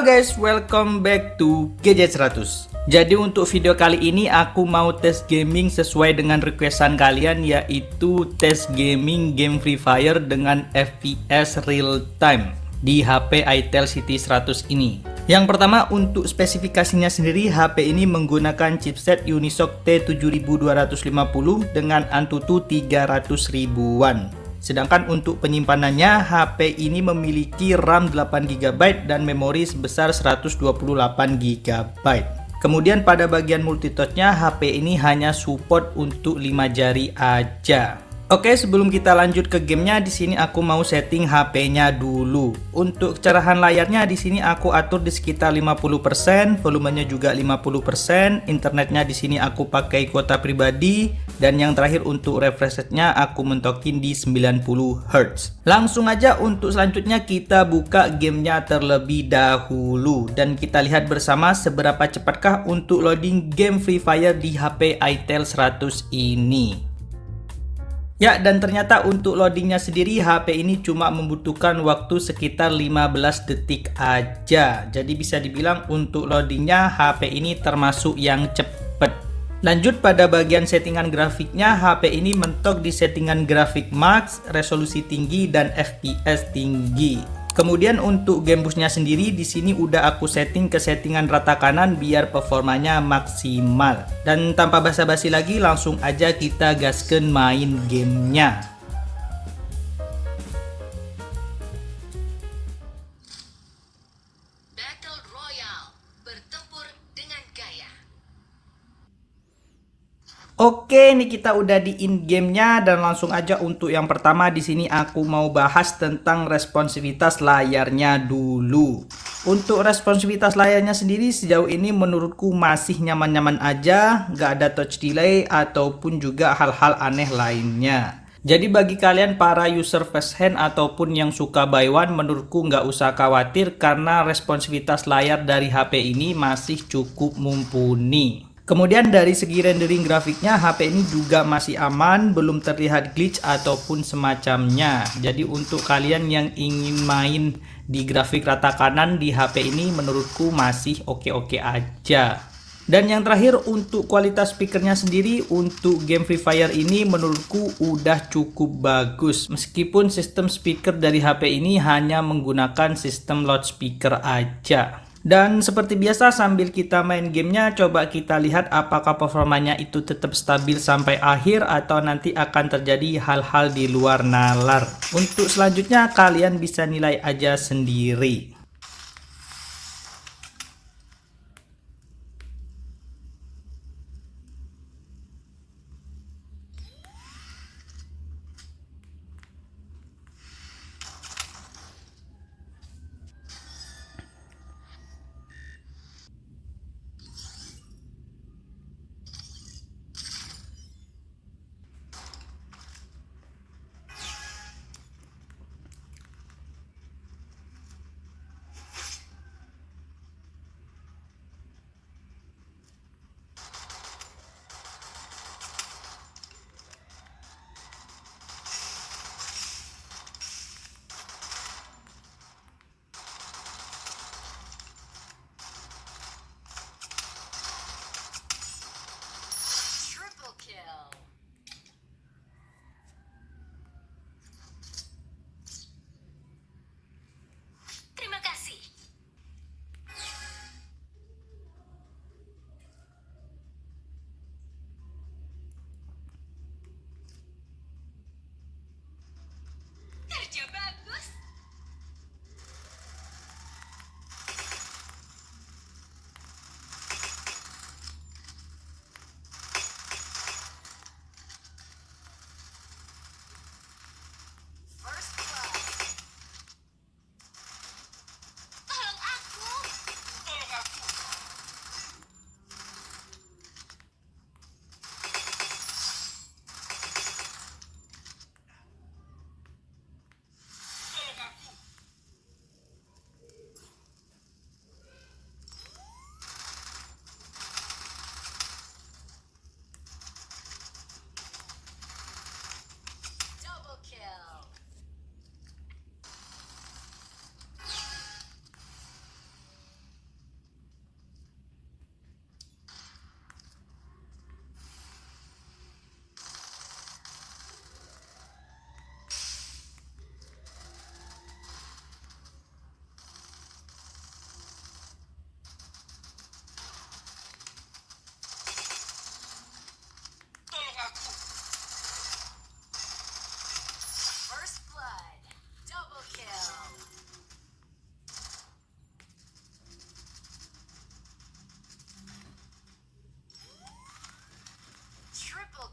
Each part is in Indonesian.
Halo guys, welcome back to Gadget 100. Jadi untuk video kali ini aku mau tes gaming sesuai dengan requestan kalian, yaitu tes gaming game Free Fire dengan FPS real time di HP Itel City 100 ini. Yang pertama, untuk spesifikasinya sendiri, HP ini menggunakan chipset Unisoc T7250 dengan Antutu 300 ribuan. Sedangkan untuk penyimpanannya, HP ini memiliki RAM 8GB dan memori sebesar 128GB. Kemudian pada bagian multitouch-nya, HP ini hanya support untuk 5 jari aja. Oke, sebelum kita lanjut ke gamenya, di sini aku mau setting HP-nya dulu. Untuk kecerahan layarnya di sini aku atur di sekitar 50%, volumenya juga 50%, internetnya di sini aku pakai kuota pribadi, dan yang terakhir untuk refresh rate-nya aku mentokin di 90 Hz. Langsung aja untuk selanjutnya kita buka gamenya terlebih dahulu dan kita lihat bersama seberapa cepatkah untuk loading game Free Fire di HP Itel 100 ini. Ya, dan ternyata untuk loadingnya sendiri HP ini cuma membutuhkan waktu sekitar 15 detik aja. Jadi bisa dibilang untuk loadingnya HP ini termasuk yang cepet. Lanjut pada bagian settingan grafiknya, HP ini mentok di settingan grafik max, resolusi tinggi dan FPS tinggi. Kemudian untuk gembusnya sendiri di sini udah aku setting ke settingan rata kanan biar performanya maksimal. Dan tanpa basa-basi lagi, langsung aja kita gaskeun main gamenya. Battle Royale, bertempur dengan gaya. Oke, ini kita udah di in gamenya dan langsung aja untuk yang pertama di sini aku mau bahas tentang responsivitas layarnya dulu. Untuk responsivitas layarnya sendiri sejauh ini menurutku masih nyaman-nyaman aja, nggak ada touch delay ataupun juga hal-hal aneh lainnya. Jadi bagi kalian para user first hand ataupun yang suka buy one, menurutku nggak usah khawatir karena responsivitas layar dari HP ini masih cukup mumpuni. Kemudian dari segi rendering grafiknya, HP ini juga masih aman, belum terlihat glitch ataupun semacamnya. Jadi untuk kalian yang ingin main di grafik rata kanan di HP ini menurutku masih oke-oke aja. Dan yang terakhir untuk kualitas speakernya sendiri, untuk game Free Fire ini menurutku udah cukup bagus. Meskipun sistem speaker dari HP ini hanya menggunakan sistem loudspeaker aja. Dan seperti biasa sambil kita main gamenya, coba kita lihat apakah performanya itu tetap stabil sampai akhir atau nanti akan terjadi hal-hal di luar nalar. Untuk selanjutnya kalian bisa nilai aja sendiri.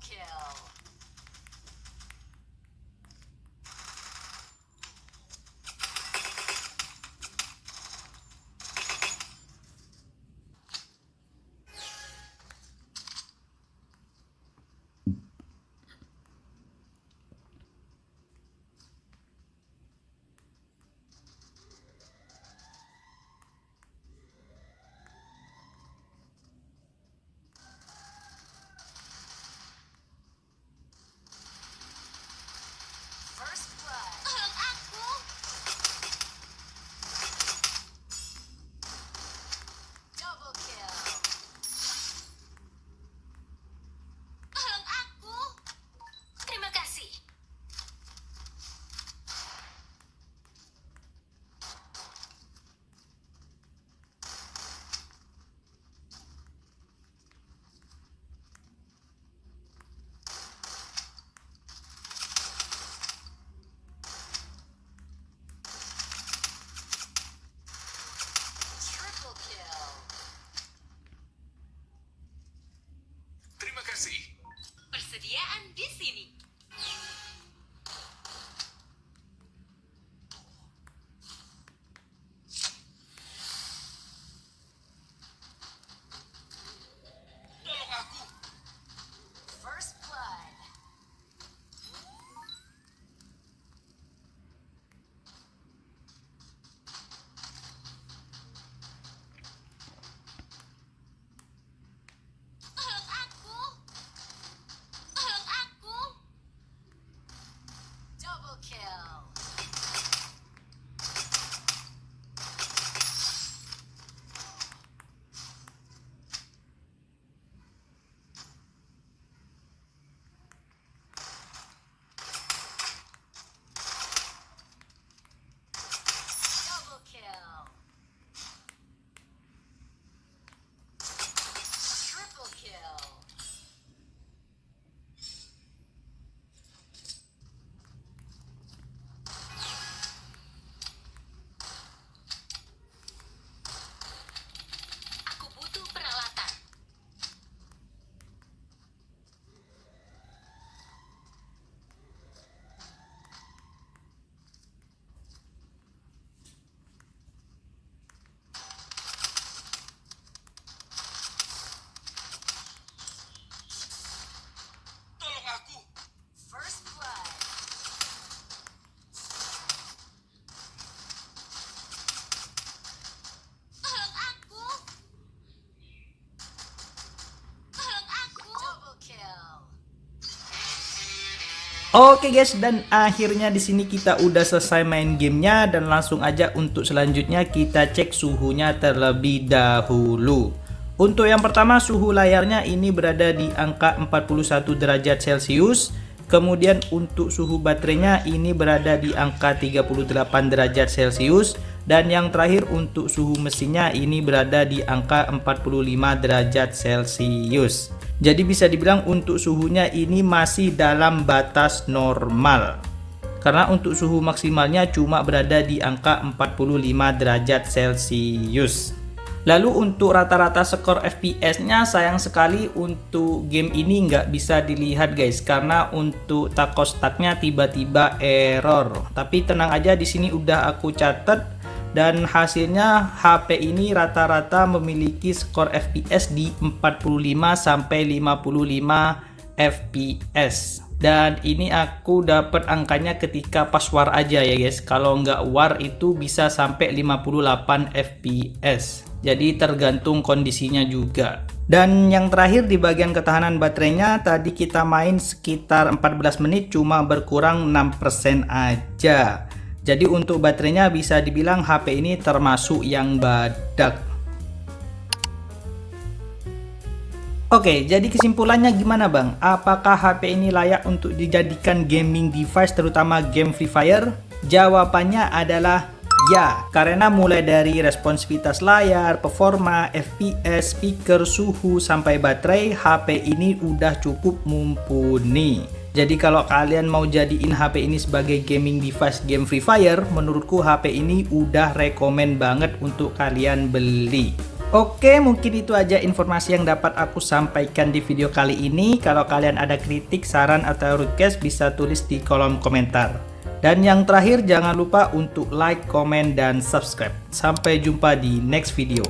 kill. First blood. Tolong aku. Double kill. Tolong aku. Terima kasih. Triple kill. Terima kasih. Persediaan di sini. Tolong aku. First blood. Tolong aku. Tolong aku. Double kill. Double kill. Triple kill. Aku butuh peralatan. Tolong aku. First blood. Tolong aku. Tolong aku. Double kill. Oke guys, dan akhirnya di sini kita udah selesai main gamenya dan langsung aja untuk selanjutnya kita cek suhunya terlebih dahulu. Untuk yang pertama suhu layarnya ini berada di angka 41 derajat Celcius. Kemudian untuk suhu baterainya ini berada di angka 38 derajat Celcius. Dan yang terakhir untuk suhu mesinnya ini berada di angka 45 derajat Celcius. Jadi bisa dibilang untuk suhunya ini masih dalam batas normal. Karena untuk suhu maksimalnya cuma berada di angka 45 derajat Celcius. Lalu untuk rata-rata skor FPS-nya sayang sekali untuk game ini nggak bisa dilihat guys, karena untuk takostaknya tiba-tiba error. Tapi tenang aja, di sini udah aku catat dan hasilnya HP ini rata-rata memiliki skor FPS di 45 sampai 55 FPS. Dan ini aku dapat angkanya ketika pas war aja ya guys. Kalau nggak war itu bisa sampai 58 FPS. Jadi tergantung kondisinya juga. Dan yang terakhir di bagian ketahanan baterainya, tadi kita main sekitar 14 menit cuma berkurang 6% aja. Jadi untuk baterainya bisa dibilang HP ini termasuk yang badak. Oke, jadi kesimpulannya gimana bang? Apakah HP ini layak untuk dijadikan gaming device terutama game Free Fire? Jawabannya adalah ya, karena mulai dari responsivitas layar, performa, FPS, speaker, suhu, sampai baterai, HP ini udah cukup mumpuni. Jadi kalau kalian mau jadiin HP ini sebagai gaming device game Free Fire, menurutku HP ini udah rekomen banget untuk kalian beli. Oke, mungkin itu aja informasi yang dapat aku sampaikan di video kali ini. Kalau kalian ada kritik, saran, atau request bisa tulis di kolom komentar. Dan yang terakhir, jangan lupa untuk like, komen, dan subscribe. Sampai jumpa di next video.